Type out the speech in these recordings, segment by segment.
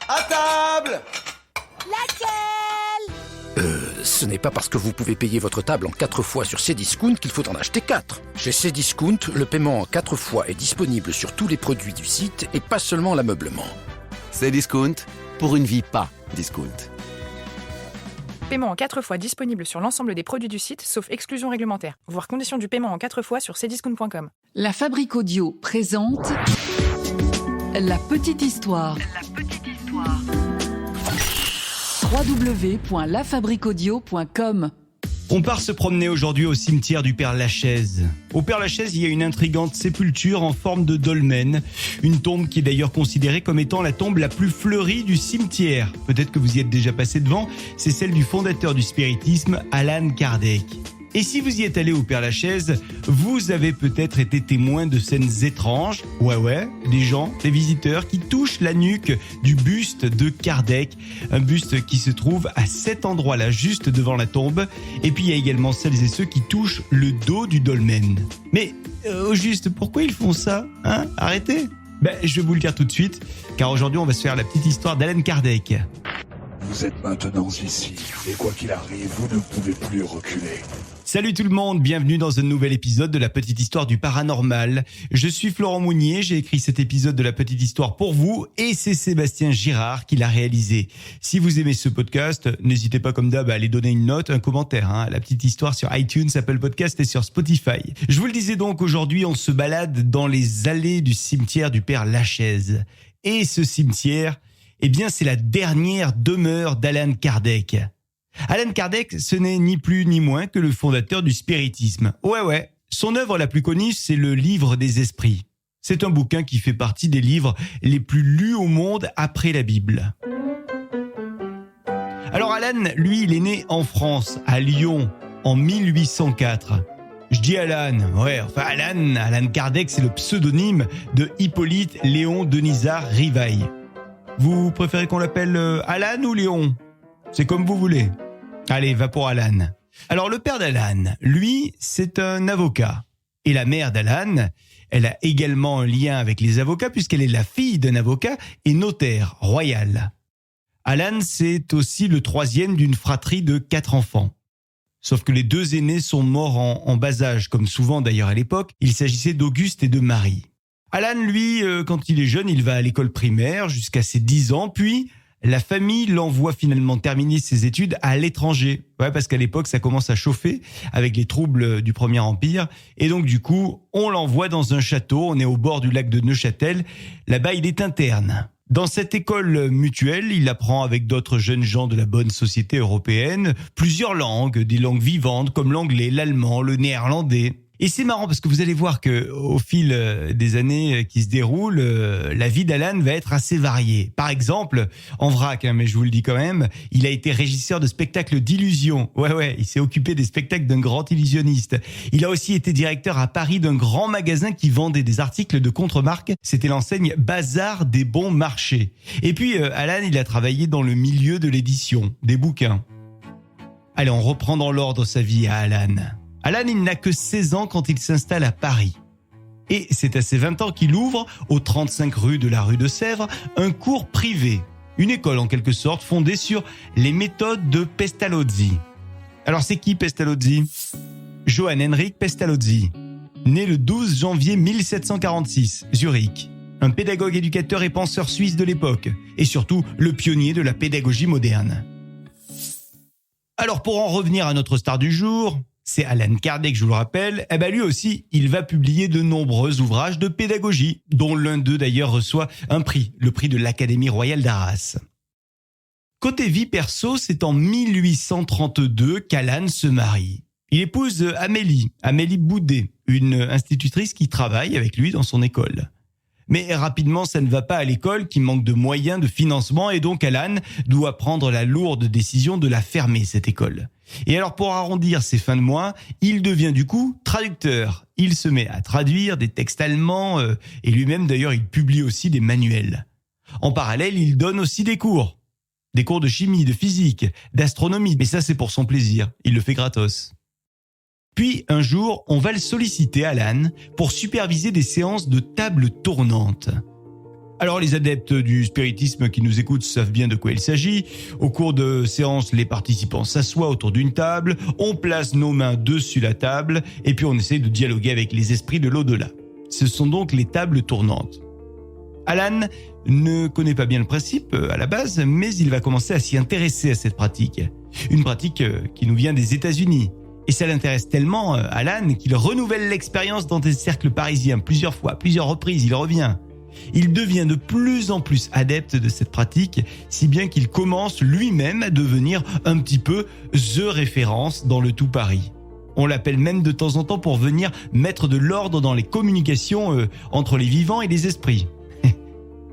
À table! Laquelle? Ce n'est pas parce que vous pouvez payer votre table en 4 fois sur Cdiscount qu'il faut en acheter 4. Chez Cdiscount, le paiement en 4 fois est disponible sur tous les produits du site et pas seulement l'ameublement. Cdiscount, pour une vie pas discount. Paiement en 4 fois disponible sur l'ensemble des produits du site, sauf exclusion réglementaire. Voir conditions du paiement en 4 fois sur cdiscount.com. La Fabrique Audio présente La Petite Histoire. www.lafabriqueaudio.com. On part se promener aujourd'hui au cimetière du Père Lachaise. Au Père Lachaise, il y a une intrigante sépulture en forme de dolmen. Une tombe qui est d'ailleurs considérée comme étant la tombe la plus fleurie du cimetière. Peut-être que vous y êtes déjà passé devant. C'est celle du fondateur du spiritisme, Allan Kardec. Et si vous y êtes allé au Père Lachaise, vous avez peut-être été témoin de scènes étranges. Ouais, des gens, des visiteurs qui touchent la nuque du buste de Kardec. Un buste qui se trouve à cet endroit-là, juste devant la tombe. Et puis il y a également celles et ceux qui touchent le dos du dolmen. Mais au juste, pourquoi ils font ça, hein? Arrêtez! Je vais vous le dire tout de suite, car aujourd'hui on va se faire la petite histoire d'Allan Kardec. Vous êtes maintenant ici, et quoi qu'il arrive, vous ne pouvez plus reculer. Salut tout le monde, bienvenue dans un nouvel épisode de la petite histoire du paranormal. Je suis Florent Mounier, j'ai écrit cet épisode de la petite histoire pour vous et c'est Sébastien Girard qui l'a réalisé. Si vous aimez ce podcast, n'hésitez pas comme d'hab à aller donner une note, un commentaire, la petite histoire sur iTunes, Apple Podcast et sur Spotify. Je vous le disais donc, aujourd'hui on se balade dans les allées du cimetière du Père Lachaise. Et ce cimetière, c'est la dernière demeure d'Allan Kardec. Allan Kardec, ce n'est ni plus ni moins que le fondateur du spiritisme. Ouais. Son œuvre la plus connue, c'est le Livre des Esprits. C'est un bouquin qui fait partie des livres les plus lus au monde après la Bible. Alors Allan, lui, il est né en France, à Lyon, en 1804. Je dis Allan, Allan Kardec, c'est le pseudonyme de Hippolyte Léon Denisard Rivail. Vous préférez qu'on l'appelle Allan ou Léon ? C'est comme vous voulez. Allez, va pour Allan. Alors le père d'Allan, lui, c'est un avocat. Et la mère d'Allan, elle a également un lien avec les avocats puisqu'elle est la fille d'un avocat et notaire royal. Allan, c'est aussi le troisième d'une fratrie de 4 enfants. Sauf que les 2 aînés sont morts en bas âge, comme souvent d'ailleurs à l'époque. Il s'agissait d'Auguste et de Marie. Allan, lui, quand il est jeune, il va à l'école primaire jusqu'à ses 10 ans, puis la famille l'envoie finalement terminer ses études à l'étranger. Parce qu'à l'époque, ça commence à chauffer avec les troubles du Premier Empire. Et donc, du coup, on l'envoie dans un château. On est au bord du lac de Neuchâtel. Là-bas, il est interne. Dans cette école mutuelle, il apprend avec d'autres jeunes gens de la bonne société européenne plusieurs langues, des langues vivantes comme l'anglais, l'allemand, le néerlandais. Et c'est marrant parce que vous allez voir que au fil des années qui se déroulent, la vie d'Allan va être assez variée. Par exemple, en vrac, mais je vous le dis quand même, il a été régisseur de spectacles d'illusion. Ouais, il s'est occupé des spectacles d'un grand illusionniste. Il a aussi été directeur à Paris d'un grand magasin qui vendait des articles de contre-marque. C'était l'enseigne Bazar des Bons Marchés. Et puis, Allan, il a travaillé dans le milieu de l'édition, des bouquins. Allez, on reprend dans l'ordre sa vie à Allan. Allan, il n'a que 16 ans quand il s'installe à Paris. Et c'est à ses 20 ans qu'il ouvre, au 35 rue de la rue de Sèvres, un cours privé. Une école en quelque sorte fondée sur les méthodes de Pestalozzi. Alors c'est qui Pestalozzi ? Johann Henrik Pestalozzi, né le 12 janvier 1746, Zurich. Un pédagogue, éducateur et penseur suisse de l'époque. Et surtout le pionnier de la pédagogie moderne. Alors pour en revenir à notre star du jour... C'est Allan Kardec, je vous le rappelle. Lui aussi, il va publier de nombreux ouvrages de pédagogie, dont l'un d'eux d'ailleurs reçoit un prix, le prix de l'Académie royale d'Arras. Côté vie perso, c'est en 1832 qu'Allan se marie. Il épouse Amélie Boudet, une institutrice qui travaille avec lui dans son école. Mais rapidement, ça ne va pas à l'école qui manque de moyens, de financement, et donc Allan doit prendre la lourde décision de la fermer, cette école. Et alors pour arrondir ses fins de mois, il devient du coup traducteur. Il se met à traduire des textes allemands, et lui-même d'ailleurs il publie aussi des manuels. En parallèle, il donne aussi des cours de chimie, de physique, d'astronomie, mais ça c'est pour son plaisir, il le fait gratos. Puis, un jour, on va le solliciter, Allan, pour superviser des séances de table tournante. Alors les adeptes du spiritisme qui nous écoutent savent bien de quoi il s'agit. Au cours de séances, les participants s'assoient autour d'une table, on place nos mains dessus la table et puis on essaie de dialoguer avec les esprits de l'au-delà. Ce sont donc les tables tournantes. Alan ne connaît pas bien le principe à la base, mais il va commencer à s'y intéresser à cette pratique. Une pratique qui nous vient des États-Unis. Et ça l'intéresse tellement, Alan, qu'il renouvelle l'expérience dans des cercles parisiens plusieurs fois, plusieurs reprises, il revient. Il devient de plus en plus adepte de cette pratique, si bien qu'il commence lui-même à devenir un petit peu the référence dans le tout Paris. On l'appelle même de temps en temps pour venir mettre de l'ordre dans les communications entre les vivants et les esprits.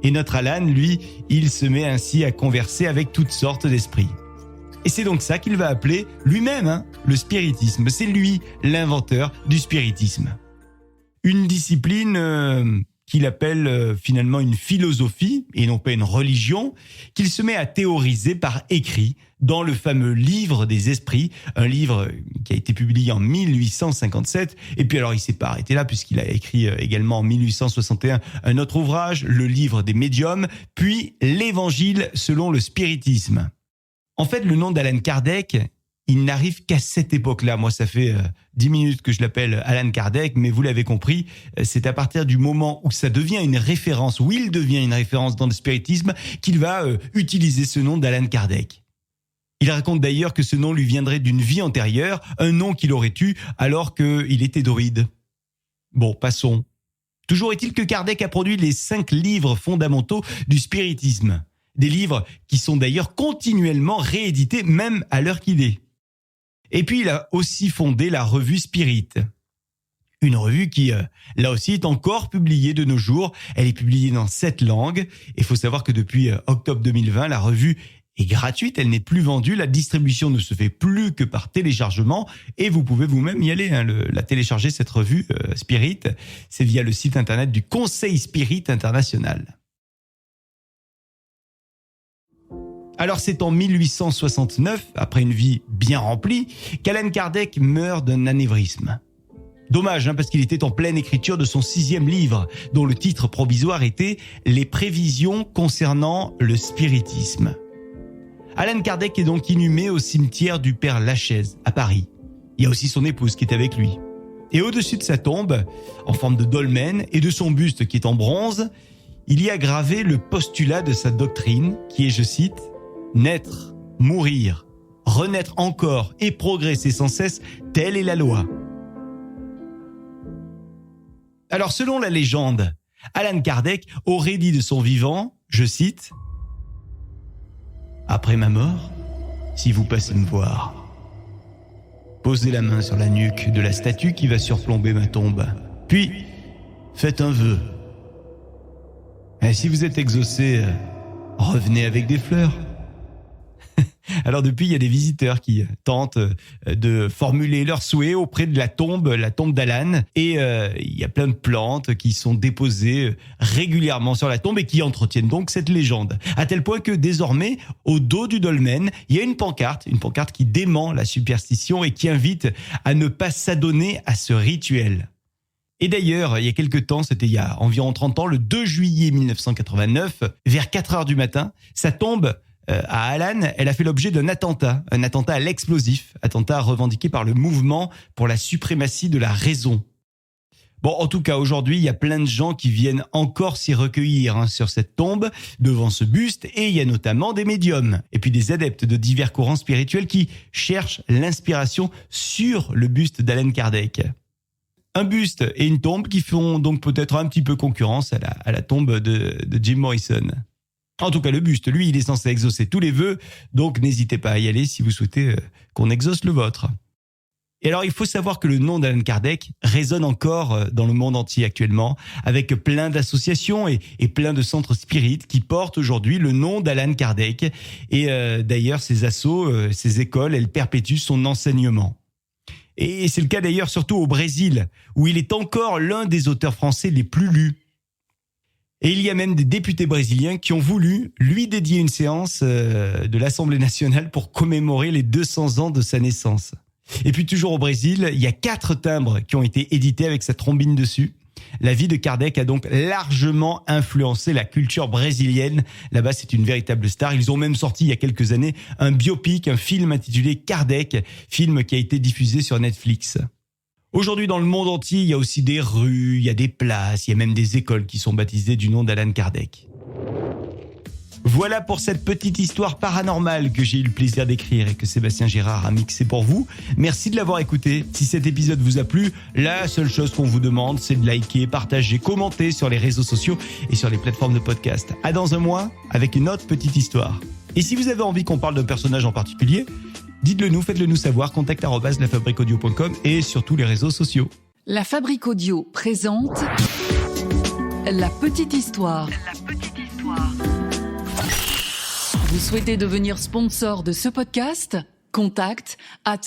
Et notre Alan, lui, il se met ainsi à converser avec toutes sortes d'esprits. Et c'est donc ça qu'il va appeler lui-même le spiritisme. C'est lui l'inventeur du spiritisme. Une discipline qu'il appelle finalement une philosophie et non pas une religion, qu'il se met à théoriser par écrit dans le fameux livre des esprits, un livre qui a été publié en 1857. Et puis alors il s'est pas arrêté là puisqu'il a écrit également en 1861 un autre ouvrage, le livre des médiums, puis l'Évangile selon le spiritisme. En fait, le nom d'Alan Kardec, il n'arrive qu'à cette époque-là. Moi, ça fait 10 minutes que je l'appelle Alan Kardec, mais vous l'avez compris, c'est à partir du moment où ça devient une référence, où il devient une référence dans le spiritisme, qu'il va utiliser ce nom d'Alan Kardec. Il raconte d'ailleurs que ce nom lui viendrait d'une vie antérieure, un nom qu'il aurait eu alors qu'il était druide. Bon, passons. Toujours est-il que Kardec a produit les 5 livres fondamentaux du spiritisme. Des livres qui sont d'ailleurs continuellement réédités, même à l'heure qu'il est. Et puis, il a aussi fondé la revue Spirit. Une revue qui, là aussi, est encore publiée de nos jours. Elle est publiée dans 7 langues. Et il faut savoir que depuis octobre 2020, la revue est gratuite. Elle n'est plus vendue. La distribution ne se fait plus que par téléchargement. Et vous pouvez vous-même y aller, la télécharger, cette revue Spirit. C'est via le site internet du Conseil Spirit International. Alors c'est en 1869, après une vie bien remplie, qu'Alan Kardec meurt d'un anévrisme. Dommage, parce qu'il était en pleine écriture de son 6e livre, dont le titre provisoire était « Les prévisions concernant le spiritisme ». Alan Kardec est donc inhumé au cimetière du Père Lachaise, à Paris. Il y a aussi son épouse qui est avec lui. Et au-dessus de sa tombe, en forme de dolmen, et de son buste qui est en bronze, il y a gravé le postulat de sa doctrine, qui est, je cite, « Naître, mourir, renaître encore et progresser sans cesse, telle est la loi. » Alors selon la légende, Alan Kardec aurait dit de son vivant, je cite, « Après ma mort, si vous passez me voir, posez la main sur la nuque de la statue qui va surplomber ma tombe, puis faites un vœu. Et si vous êtes exaucé, revenez avec des fleurs. » Alors depuis, il y a des visiteurs qui tentent de formuler leurs souhaits auprès de la tombe d'Alan. Et il y a plein de plantes qui sont déposées régulièrement sur la tombe et qui entretiennent donc cette légende. À tel point que désormais, au dos du dolmen, il y a une pancarte qui dément la superstition et qui invite à ne pas s'adonner à ce rituel. Et d'ailleurs, il y a quelques temps, c'était il y a environ 30 ans, le 2 juillet 1989, vers 4h du matin, sa tombe à Alan, elle a fait l'objet d'un attentat à l'explosif, attentat revendiqué par le mouvement pour la suprématie de la raison. Bon, en tout cas, aujourd'hui, il y a plein de gens qui viennent encore s'y recueillir sur cette tombe, devant ce buste, et il y a notamment des médiums, et puis des adeptes de divers courants spirituels qui cherchent l'inspiration sur le buste d'Alan Kardec. Un buste et une tombe qui font donc peut-être un petit peu concurrence à la tombe de Jim Morrison. En tout cas, le buste, lui, il est censé exaucer tous les vœux, donc n'hésitez pas à y aller si vous souhaitez qu'on exauce le vôtre. Et alors, il faut savoir que le nom d'Alan Kardec résonne encore dans le monde entier actuellement, avec plein d'associations et plein de centres spirites qui portent aujourd'hui le nom d'Alan Kardec. Et d'ailleurs, ces assos, ces écoles, elles perpétuent son enseignement. Et c'est le cas d'ailleurs surtout au Brésil, où il est encore l'un des auteurs français les plus lus. Et il y a même des députés brésiliens qui ont voulu lui dédier une séance de l'Assemblée nationale pour commémorer les 200 ans de sa naissance. Et puis toujours au Brésil, il y a 4 timbres qui ont été édités avec sa trombine dessus. La vie de Kardec a donc largement influencé la culture brésilienne. Là-bas, c'est une véritable star. Ils ont même sorti il y a quelques années un biopic, un film intitulé Kardec, film qui a été diffusé sur Netflix. Aujourd'hui, dans le monde entier, il y a aussi des rues, il y a des places, il y a même des écoles qui sont baptisées du nom d'Allan Kardec. Voilà pour cette petite histoire paranormale que j'ai eu le plaisir d'écrire et que Sébastien Girard a mixé pour vous. Merci de l'avoir écouté. Si cet épisode vous a plu, la seule chose qu'on vous demande, c'est de liker, partager, commenter sur les réseaux sociaux et sur les plateformes de podcast. À dans un mois avec une autre petite histoire. Et si vous avez envie qu'on parle d'un personnage en particulier, dites-le nous, faites-le nous savoir, contact@lafabriqueaudio.com et sur tous les réseaux sociaux. La Fabrique Audio présente La petite histoire. Vous souhaitez devenir sponsor de ce podcast ? Contact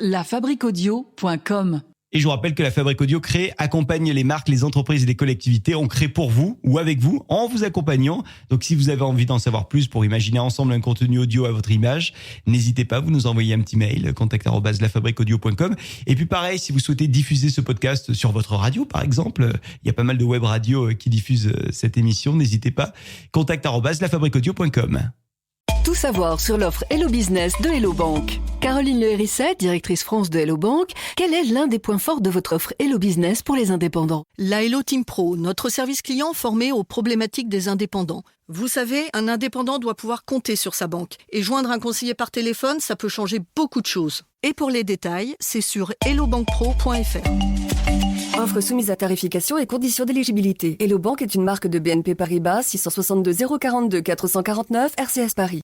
@lafabriqueaudio.com. Et je vous rappelle que la Fabrique Audio accompagne les marques, les entreprises et les collectivités. On crée pour vous ou avec vous, en vous accompagnant. Donc si vous avez envie d'en savoir plus pour imaginer ensemble un contenu audio à votre image, n'hésitez pas, vous nous envoyez un petit mail, contact@lafabriqueaudio.com. Et puis pareil, si vous souhaitez diffuser ce podcast sur votre radio, par exemple, il y a pas mal de web radios qui diffusent cette émission, n'hésitez pas, contact@lafabriqueaudio.com. Tout savoir sur l'offre Hello Business de Hello Bank. Caroline Le Hérisset, directrice France de Hello Bank, quel est l'un des points forts de votre offre Hello Business pour les indépendants ? La Hello Team Pro, notre service client formé aux problématiques des indépendants. Vous savez, un indépendant doit pouvoir compter sur sa banque. Et joindre un conseiller par téléphone, ça peut changer beaucoup de choses. Et pour les détails, c'est sur hellobankpro.fr. Offre soumise à tarification et conditions d'éligibilité. Hello Bank est une marque de BNP Paribas 662 042 449 RCS Paris.